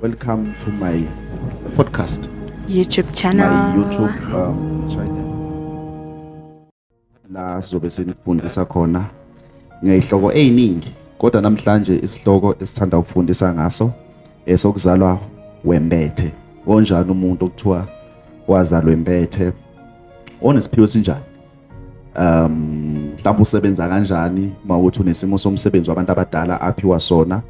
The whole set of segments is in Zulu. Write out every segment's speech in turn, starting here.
Welcome to my podcast, YouTube channel. my YouTube channel. La sizobe senifundisa khona ngezihloko eziningi, kodwa namhlanje isihloko esithanda ukufundisa ngaso esokuzalwa wembethe. Onjani umuntu okuthiwa wazalwa wembethe? Onesiphiwo sinjani? Mhlawumbe usebenza kanjani? Mawuthi unesimo somsebenzi wabantu abadala aphiwa sona,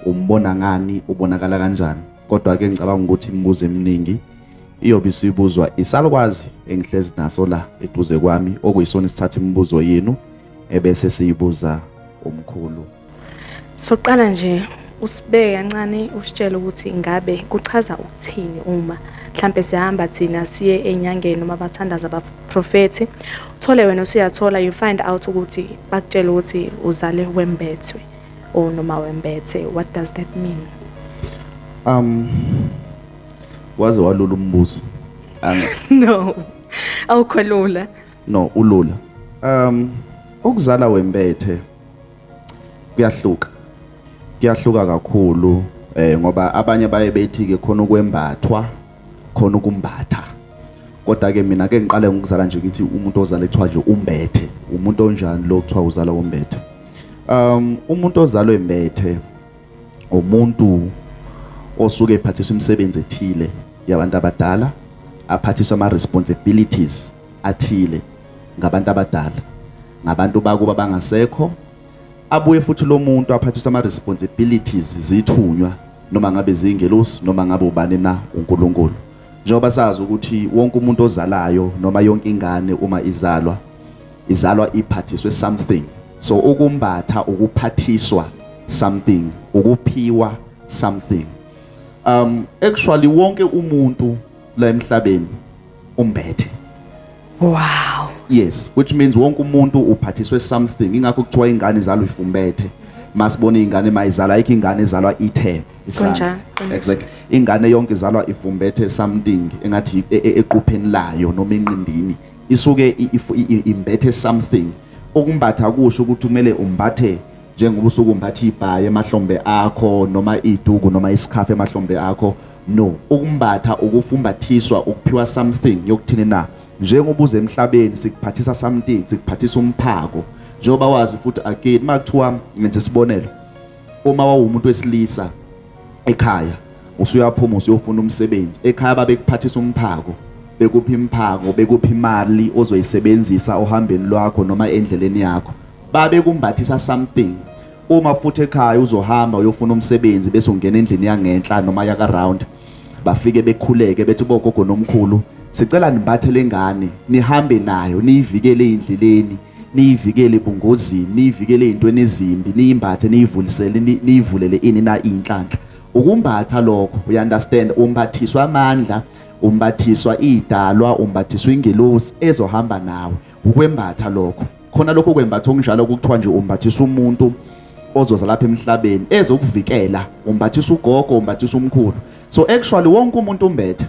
umbona ngani, ubonakala kanjani? Kodwa ke ngicabanga ukuthi imibuzo eminingi iyobe isibuzwa isalukwazi engihlezi naso la eduze kwami, okuyisona isithatha imibuzo yenu ebese siyibuza umkhulu. Soqala nje usibeke kancane usitshela ukuthi ngabe kuchaza ukuthini uma mhlambe sihamba thina siye enyangeni noma abathandaza abaprofeti, uthole wena usiyathola you find out ukuthi bakutshela ukuthi uzale wembethwe or noma wembethe. What does that mean? Waze walula umbuzo? No. Awukholula. No, ulula. Ukuzala wembethe kuyahluka kakhulu, ngoba abanye baye bethi ke khona ukwembathwa, khona ukumbatha. Kodwa ke mina ke ngiqale ngokuzala nje ngithi umuntu ozala ethiwa nje umbethe. Umuntu onjani lo kuthiwa uzala umbethe? Umuntu ozalwe wembethe umuntu osuke ephathiswa imisebenzi ethile yabantu abadala, aphathiswa ama-responsibilities athile ngabantu abadala, ngabantu bakuba bangasekho. Abuye futhi lo muntu aphathiswa ama-responsibilities zithunywa, noma ngabe zingelosi noma ngabe ubani na uNkulunkulu. Njengoba sazi ukuthi wonke umuntu ozalayo noma yonke ingane uma izalwa iphathiswe something. So ukumbatha ukuphathiswa something, ukuphiwa something. Actually wonke umuntu la emhlabeni umbethe. Wow. Yes, which means wonke umuntu uphathiswe something. Ingakho kuthiwa ingane izalwa ifumbethe. Masibona ingane mayizalwa, ayikho ingane ezalwa ithe isandla. Exactly. Ingane yonke izalwa ifumbethe something engathi equpheni layo noma enqindini. Isuke imbethe something. Ukumbatha kusho ukuthi kumele umbathe njengoba usuke umbatha ibhaye emahlombe akho noma iduku noma isikhafu emahlombe akho. No, ukumbatha ukufumbathiswa, ukuphiwa something yokuthini na. Njengoba uze emhlabeni sikuphathisa something, sikuphathisa umphako. Njengoba wazi futhi again makuthiwa ngenze isibonelo, uma wawumuntu wesilisa ekhaya usuyaphuma usuyofuna umsebenzi, ekhaya babekuphathisa umphako, bekuphi imphako, bekuphi imali ozoyisebenzisa ohambeni lwakho noma endleleni yakho, babekumbathisa something. Uma futhi ekhaya uzohamba uyofuna umsebenzi bese ungena endlini yangenhla noma yaka round, bafike bekhuleke bethi bogogo nomkhulu sicela nimbathe lengane nihambe nayo niyivikele endleleni, niyivikele ebungozini, niyivikele ezintweni ezimbi, niyimbathe niyivulisele niyivulele ini na inhlanhla. Ukumbatha lokho you understand, umbathiswa amandla, umbathiswa idalwa, umbathiswa ingelosi ezohamba nawe. Ukwembatha lokho khona lokho kwembatha okunjalo kuthiwa nje umbathisa umuntu ozoza lapha emhlabeni ezokuvikela, umbathisa ugogo, umbathisa umkhulu. So actually wonke umuntu umbethe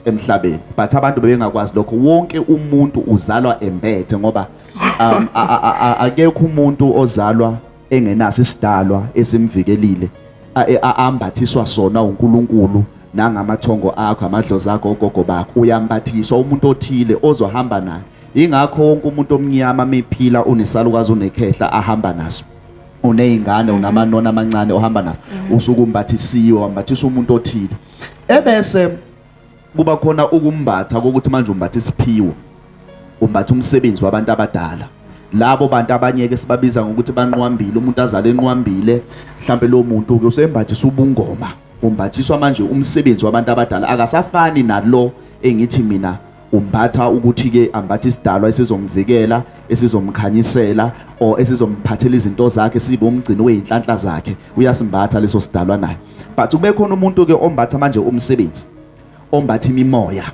emhlabeni, but abantu bebengakwazi lokho. Wonke umuntu uzalwa embethe ngoba akekho umuntu ozalwa engenaso isidalwa esimvikelile ambathiswa sona uNkulunkulu nangamathongo akho, amadlozi akho, ogogo bakho. Uyambathiswa umuntu othile ozohamba naye. Ingakho wonke umuntu omnyama mephila unesalukazi unekhehla ahamba naso, uneyingane unamanona amancane ohamba naso, usuke umbathisiwe, wambathisa umuntu othile. Ebese kuba khona ukumbatha ukuthi manje umbatha isiphiwo, umbatha umsebenzi wabantu abadala. Labo bantu abanyeke sibabiza ngokuthi banqwambile, umuntu azale enqwambile, mhlambe lo muntu ke usembathisa ubungoma, umbathiswa manje umsebenzi wabantu abadala. Akasafani nalo engithi mina umbatha ukuthi ke ambatha isidalwa esizomvikela, esizomkhanyisela or esizomphathela izinto zakhe, sibe umgcini weinhlanhla zakhe. Uyasimbatha leso sidalwa naye. But kube khona umuntu ke ombatha manje umsebenzi, ombatha imimoya.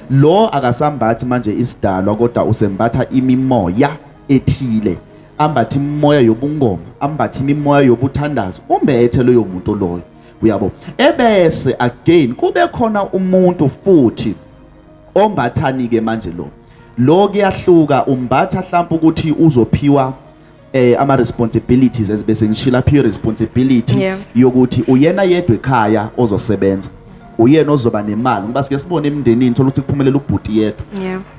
Lo akasambathi manje isidalwa kodwa usembatha imimoya ethile, ambatha imimoya yobungoma, ambatha imimoya yobuthandazo. Umbethe loyo muntu loyo, uyabo. Ebese again kube khona umuntu futhi ombathani ke manje lo kuyahluka. Umbatha mhlawumbe ukuthi uzophiwa ama responsibilities ezibese ngishila phi responsibility Yeah. yokuthi uyena yedwa ekhaya ozosebenza, uyena ozoba nemali ngoba sike sibone emndenini thola ukuthi kuphumelela ubhuti yedwa,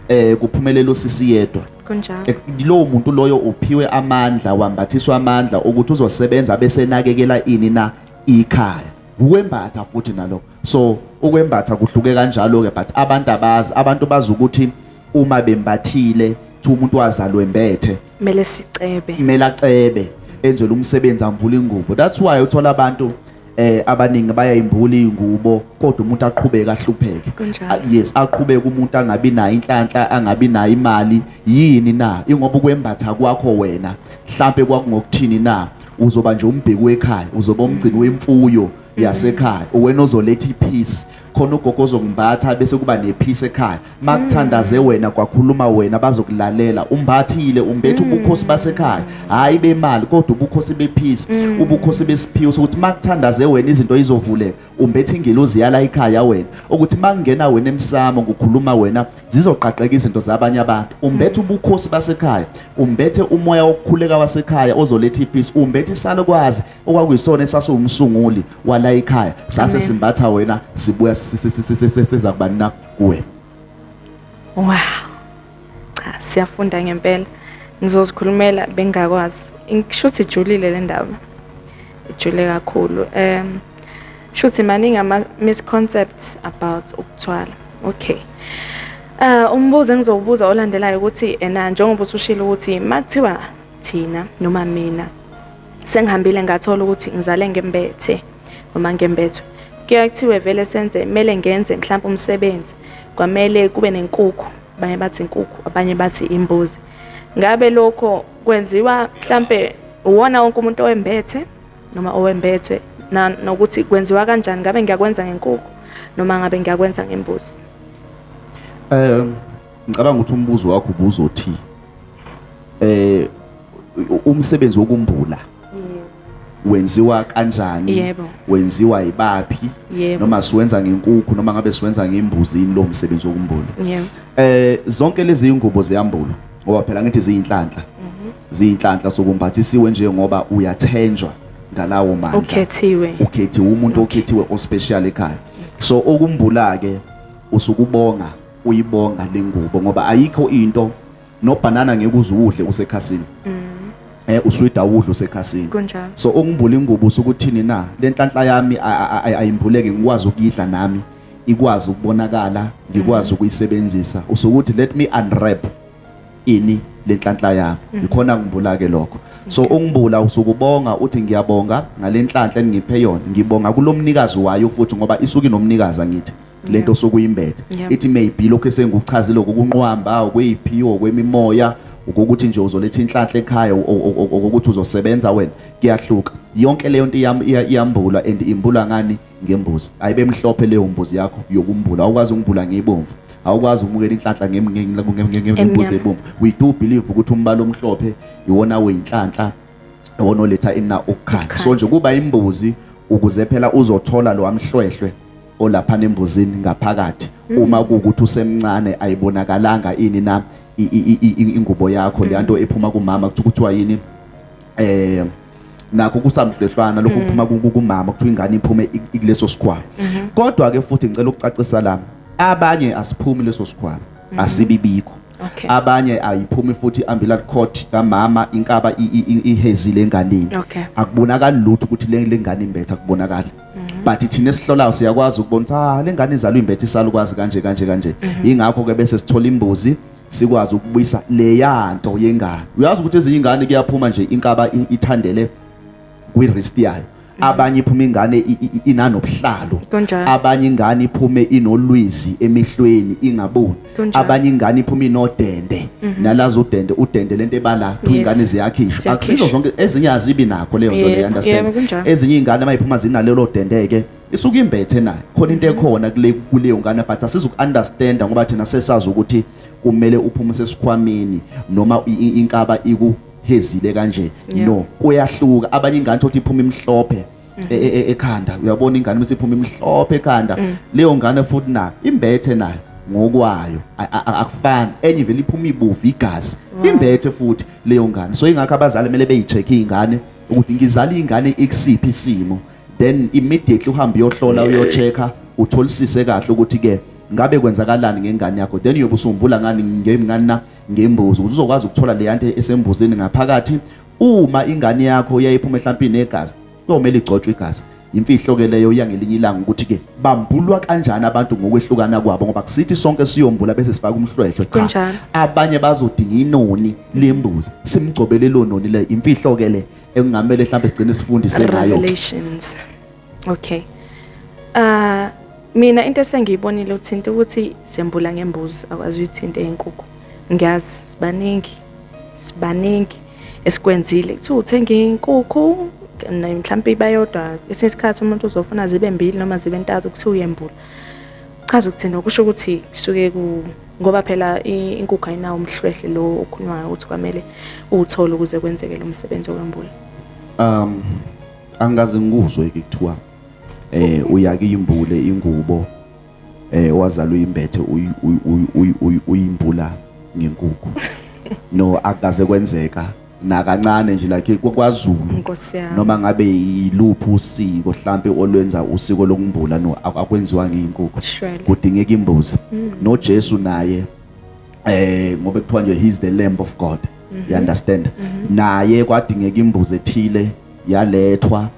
Yeah. kuphumelela usisi yedwa. Kunjalo. Lowo muntu loyo uphiwe amandla, wambathiswa amandla ukuthi uzosebenza bese nakekela ini na ikhaya, ukwembatha futhi nalokho. So ukwembatha kuhluke kanjalo ke, but abantu bazi ukuthi uma bembathile thi umuntu wazalwe embethe Mele sicebe. kumele acebe enzele umsebenzi ambule ingubo. That's why uthola abantu abaningi bayayimbula ingubo kodwa umuntu aqhubeka ahlupheke. Kunjalo. Yes, aqhubeka umuntu angabi nayo inhlanhla, angabi nayo imali. Yini na ingoba ukwembatha kwakho wena mhlambe kwakungokuthini na uzoba nje umbheki wekhaya, uzoba umgcini wemfuyo yasekhaya, wena ozoletha ipeace khona ugogo ozongimbatha bese kuba nepeace ekhaya. Makuthandaze wena kwakhuluma wena bazokulalela, umbathile umbethe ubukhosi basekhaya, hayi bemali kodwa ubukhosi bepeace, ubukhosi besiphiwo sokuthi makuthandaze wena izinto izovuleka, umbethe ingelozi yala ekhaya wena ukuthi makungena wena emsamo ngokukhuluma wena zizoqaqeka izinto zabanye abantu. Umbethe ubukhosi basekhaya, umbethe umoya wokukhuleka wasekhaya ozoletha ipeace, umbethe isalukwazi okwakuyisona esasumsunguli wala ekhaya sase simbatha wena sibuya siza kuba na kuwe. Wow. Cha, siyafunda ngempela. Ngizozikhulumela bengakwazi. Ngishuthi ijulile le ndaba. Ijule kakhulu. Shuthi maningi ama misconcepts about ukuthwala. Okay. Umbuzo engizowubuza olandelayo ukuthi njengoba usushilo ukuthi makuthiwa thina noma mina sengihambile ngathola ukuthi ngizale ngembethe noma ngembetho, kuyakuthiwe vele senze kumele ngenze mhlawumbe umsebenzi kwamele kube nenkukhu, abanye bathi inkukhu, abanye bathi imbuzi. Ngabe lokho kwenziwa mhlawumbe uwona wonke umuntu owembethe noma owembethwe nokuthi kwenziwa kanjani? Ngabe ngiyakwenza ngenkukhu noma ngabe ngiyakwenza ngembuzi? Ngicabanga ukuthi umbuzo wakho ubuzothi umsebenzi wokumbula wenziwa kanjani? Yebo. Wenziwa ibaphi? Yebo. Noma siwenza ngenkukhu noma ngabe siwenza ngembuzini lo msebenzi wokumbula? Yebo. Zonke lezi ingubo ziyambula ngoba phela ngithi ziyinhlanhla. Ziyinhlanhla sokumbathisiwe nje ngoba uyathenjwa ngalawo mandla. Ukhethiwe umuntu okhethiwe ospecial ekhaya. So ukumbula ke usukubonga, uyibonga lengubo ngoba ayikho into nobanana ngeke uzudle usekhasini. Uswida udlu usekhasini. Kunjalo. So ongimbula ingubo usukuthini na lenhlanhla yami ayimbuleke ngikwazi ukuyidla nami ikwazi ukubonakala, ngikwazi ukuyisebenzisa. Usukuthi let me unwrap ini lenhlanhla yami, ikhona ngimbula ke lokho. So ongimbula usukubonga uthi ngiyabonga ngalenhlanhla engiphe yona, ngibonga kulomnikazi wayo futhi ngoba isuke nomnikazi ngithi lento sokuyimbethe. Ithi maybe lokho esengikuchazile ngokunqwamba okweziphiwo kwemimoya ukuthi nje uzoletha inhlanhla ekhaya ukuthi uzosebenza wena kuyahluka. Yonke leyo nto iyambula and imbula ngani? Ngembuzi. Ayibe mhlophe leyo mbuzi yakho yokumbula. Awukwazi ukumbula ngebomvu, awukwazi ukumukela inhlanhla ngembuzi ebomvu. We do believe ukuthi umbala omhlophe iwona weinhlanhla iwona oletha ina ukukhanya. So nje kuba imbuzi ukuze phela uzothola lo amhlwehlwe olapha nembuzini ngaphakathi. Uma kuukuthi usemncane ayibonakalanga ini na ingubo yakho leyanto ephuma kumama kuthiwa yini nakho kusamhlwehlwana lokho kuphuma kumama kuthiwa ingane iphume ileso sikhwama. Kodwa ke futhi ngicela ukucacisa la, abanye asiphumi leso sikhwama, asibibikho. Abanye ayiphumi futhi umbilical cord kamama inkaba ihezile enganeni. Akubonakala lutho ukuthi le ngane imbethe, akubonakala. But thina esihlolayo siyakwazi ukubona le ngane izalwa imbethe isalukwazi kanje. Ingakho ke bese sithola imbuzi sikwazi ukubuyisa le yanto yengane. Uyazi ukuthi ezinye ingane kuyaphuma nje inkaba ithandele kwi-wrist yayo. Abanye iphuma ingane inanobuhlalo, abanye ingane iphume inolwizi emehlweni ingaboni, abanye ingane iphume inodende nalazo udende lento ebala ingane ziyakhishwa. Akusizo zonke ezinye azibi nakho leyo nto le, understand? Ezinye ingane mayiphuma zinalelo dende ke isuke imbethe nayo khona into ekhona kuleyo ngane, but asizuku-understanda ngoba thina sesazi ukuthi kumele uphume sesikhwameni noma inkaba hezile kanje. No, kuyahluka. Abanye ingane ukuthi iphuma imhlophe ekhanda, uyabona ingane bese iphuma imhlophe ekhanda, leyo ngane futhi nayo imbethe nayo ngokwayo akufani. Enye vele iphuma ibuvu igazi imbethe futhi leyo ngane. So ingakho abazali kumele beyicheck ingane ukuthi ngizala ingane ikusiphi isimo, then immediately uhambe uyohlola uyochecka utholisise kahle ukuthi ke ngabe kwenzakalani ngengane yakho, then uyobe usumbula ngani ngengane ngembuzi ukuthi uzokwazi ukuthola le yanto esembuzini ngaphakathi. Uma ingane yakho yayiphuma mhlawumbe negazi, komele igcotshwe igazi. Imfihlo ke leyo yangelinye ilanga ukuthi ke bambulwa kanjani abantu ngokwehlukana kwabo, ngoba kusithi sonke siyombula bese sifaka umhlwehlwe. Cha, abanye bazodinga inoni lembuzi, simgcobele lo noni le. Imfihlo ke le engamele mhlawumbe sigcine sifundise ngayo. Revelations. Okay. Mina into esengiyibonile uthinta ukuthi sembula ngembuzi akwazi ukuthinte inkukhu. Ngiyazi sibaningi esikwenzile kuthi uthenga inkukhu mhlawumbe bayodwa isikhathi umuntu uzofuna zibe mbili noma zibe ntathu kuthi uyembula. Chaza ukuthina ukusho ukuthi kusuke ngoba phela inkukhu ayinawo umhlwehle lo okhulunywayo ukuthi kwamele uthole ukuze kwenzeke lo msebenzi wokwembula. Angaze ngikuzwe kuthiwa uyake imbule ingubo wazala uyimbethe uyimbula ngenkukhu. No, akaze kwenzeka nakancane nje like kwaZulu noma ngabe yiluphi usiko mhlambe olwenza usiko lokumbula no akwenziwa ngeinkukhu, kudingeka imbuzi. No Jesu naye ngoba kuthiwa nje he's the lamb of God, you understand, naye kwadingeka imbuzi ethile yalethwa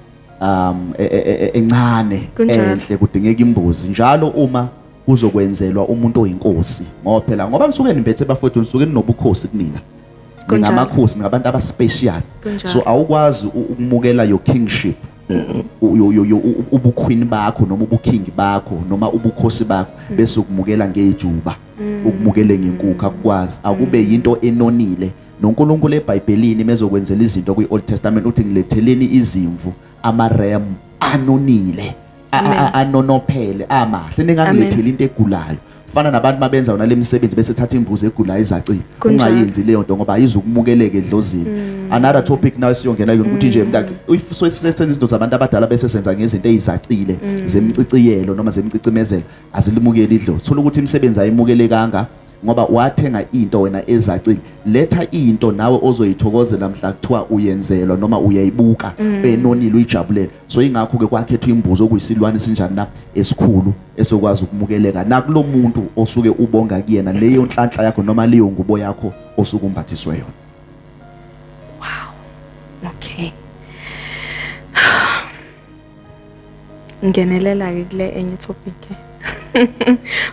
encane enhle, kudingeka imbuzi njalo uma uzokwenzelwa umuntu oyinkosi, ngoba phela ngoba nisuke nimbethe bafowethu nisuke ninobukhosi kunina, ningamakhosi ngabantu abaspecial. So awukwazi ukumukela your kingship, ubuqueen bakho noma ubuking bakho noma ubukhosi bakho bese ukumukela ngejuba, ukumukele ngenkukhu. Akukwazi, akube yinto enonile. noNkulunkulu eBhayibhelini mezokwenzela izinto kwi-Old Testament uthi ngiletheleni izimvu amarem anonile anonophele amahle, ningangiletheli into egulayo. Fana nabantu mabenza ona lemisebenzi bese thatha imbuzi egulayo izacile, ungayenzi leyo nto ngoba ayizukumukeleke edlozini. Another topic nawe siyongena yona ukuthi nje mntaka so senza izinto zabantu abadala bese senza ngezinto ezizacile zemciciyelo noma zemcicimezelo azilimukeli idlozi. Thola ukuthi imisebenzi ayimukelekanga ngoba wathenga into wena ezacile. Letha into nawe ozoyithokozela mhla kuthiwa uyenzelwa noma uyayibuka enonile uyijabulele. So ingakho ke kwakhethwa imbuzi okuyisilwane sinjani na esikhulu esokwazi ukumukeleka nakulo muntu osuke ubonga kuyena leyo nhlanhla yakho noma leyo ngubo yakho osuke umbathiswe yona. Wow. Okay. Ngenelela ke kule enye topic.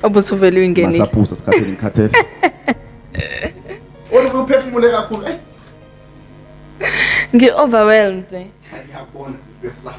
Obusuvele uyingenile. Masaphuza sikhatheni ngikhathele. Wona uphefumule kakhulu. Ngi overwhelmed. Ngiyabona sibesa.